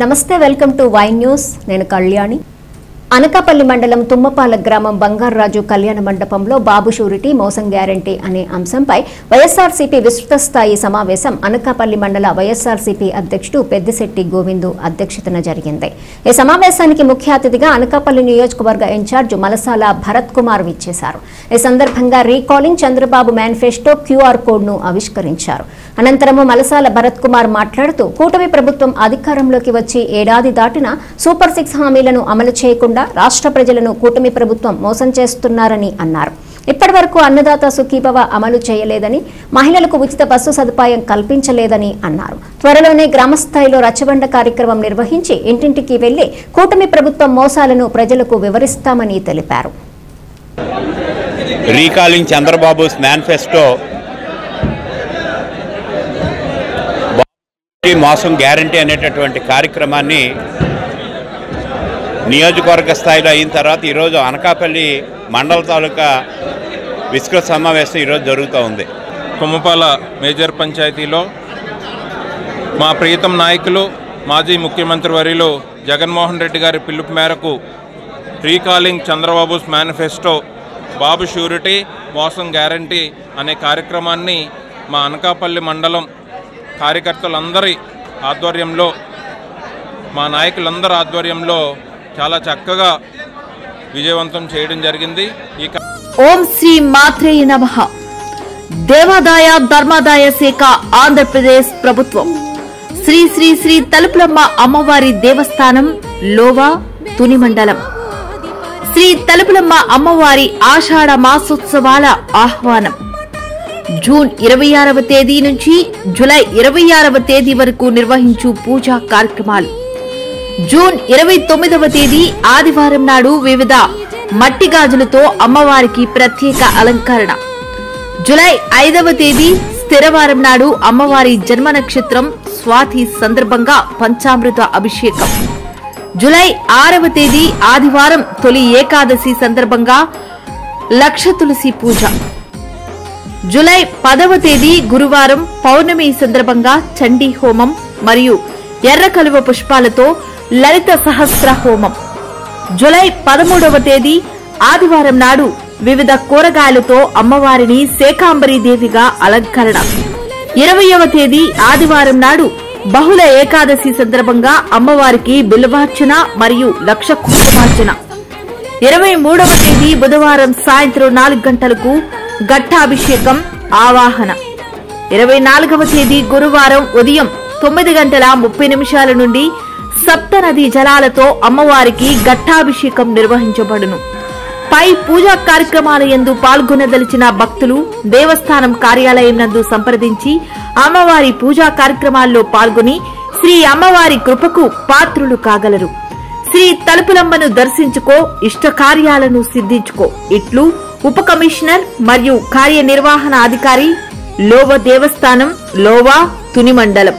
నమస్తే welcome to Y news నేను కళ్యాణి అనకాపల్లి మండలం తుమ్మపాల గ్రామం బంగారాజు కళ్యాణ మండపంలో బాబు షూరిటీ మోసం గ్యారంటీ అనే అంశంపై వైఎస్ఆర్సీపీ విస్తృత స్థాయి సమావేశం అనకాపల్లి మండల వైఎస్ఆర్సీపీ అధ్యక్షుడు పెద్దిశెట్టి గోవిందు అధ్యక్షతన జరిగింది। ఈ సమావేశానికి ముఖ్య అతిథిగా అనకాపల్లి నియోజకవర్గ ఇన్ఛార్జ్ మలసాల భరత్ కుమార్ విచ్చేశారు। ఈ సందర్భంగా recalling Chandrababu manifesto QR code ను ఆవిష్కరించారు। అనంతరం మలసాల భరత్ కుమార్ మాట్లాడుతూ కూటమి ప్రభుత్వం అధికారంలోకి వచ్చి ఏడాది దాటినా సూపర్ 6 హామీలను అమలు చేయకుండా రాష్ట్ర ప్రజలను కూటమి ప్రభుత్వం మోసం చేస్తున్నారని అన్నారు। ఇప్పటివరకు అన్నదాత సుఖీభవ అమలు చేయలేదని, మహిళలకు ఉచిత బస్సు సదుపాయం కల్పించలేదని అన్నారు। త్వరలోనే గ్రామస్థాయిలో రచ్చబండ కార్యక్రమం నిర్వహించి ఇంటింటికి వెళ్లి కూటమి ప్రభుత్వం మోసాలను ప్రజలకు వివరిస్తామని తెలిపారు। రీకాలింగ్ చంద్రబాబు మేనిఫెస్టో మోసం గ్యారంటీ అనేటటువంటి కార్యక్రమాన్ని నియోజకవర్గ స్థాయిలో అయిన తర్వాత ఈరోజు అనకాపల్లి మండల తాలూకా విస్తృత సమావేశం ఈరోజు జరుగుతూ ఉంది। తుమ్మపాల మేజర్ పంచాయతీలో మా ప్రియతమ నాయకులు మాజీ ముఖ్యమంత్రి వర్యులు జగన్మోహన్ రెడ్డి గారి పిలుపు మేరకు రీకాలింగ్ చంద్రబాబు మేనిఫెస్టో బాబు షూరిటీ మోసం గ్యారంటీ అనే కార్యక్రమాన్ని మా అనకాపల్లి మండలం కార్యకర్తలందరి ఆధ్వర్యంలో, మా నాయకులందరి ఆధ్వర్యంలో చాలా చక్కగా విజయవంతం చేయడం జరిగింది। ఓం శ్రీ మాత్రేయ నమః। దేవాదాయ ధర్మాదాయ శాఖ ఆంధ్రప్రదేశ్ ప్రభుత్వం శ్రీ శ్రీ శ్రీ తలుపులమ్మ అమ్మవారి దేవస్థానం లోవా తుని మండలం శ్రీ తలుపులమ్మ అమ్మవారి ఆషాఢ మాసోత్సవాల ఆహ్వానం జూన్ 26వ తేదీ నుంచి జూలై 26వ తేదీ వరకు నిర్వహించు పూజా కార్యక్రమాలు। జూన్ 29వ తేదీ ఆదివారం నాడు వివిధ మట్టి గాజులతో అమ్మవారికి ప్రత్యేక అలంకరణ। జూలై 5వ తేదీ స్థిరవారం నాడు అమ్మవారి జన్మ నక్షత్రం స్వాతి సందర్భంగా పంచామృత అభిషేకం। జూలై 6వ తేదీ ఆదివారం తొలి ఏకాదశి సందర్భంగా లక్ష తులసి పూజ। జూలై 10వ తేదీ గురువారం పౌర్ణమి సందర్భంగా చండీ హోమం మరియు ఎర్ర కలువ పుష్పాలతో లలిత సహస్ర హోమం। జూలై 13వ తేదీ ఆదివారం నాడు వివిధ కూరగాయలతో అమ్మవారిని శాకాంబరీ దేవిగా అలంకరణ। 20వ తేదీ ఆదివారం నాడు బహుళ ఏకాదశి సందర్భంగా అమ్మవారికి బిల్వార్చన మరియు లక్ష కుంకుమార్చన। 23వ తేదీ బుధవారం సాయంత్రం 4 గంటలకు ఘట్టాభిషేకం ఆవాహన। 24వ తేదీ గురువారం ఉదయం 9:30 నుండి సప్తనది జలాలతో అమ్మవారికి ఘట్టాభిషేకం నిర్వహించబడును। పై పూజా కార్యక్రమాల యందు పాల్గొనదలిచిన భక్తులు దేవస్థానం కార్యాలయం నందు సంప్రదించి అమ్మవారి పూజా కార్యక్రమాల్లో పాల్గొని శ్రీ అమ్మవారి కృపకు పాత్రులు కాగలరు। శ్రీ తలుపులమ్మను దర్శించుకో, ఇష్ట కార్యాలను సిద్ధించుకో ఇట్లు ఉప కమిషనర్ మరియు కార్యనిర్వహణ అధికారి లోవ దేవస్థానం లోవా తుని మండలం।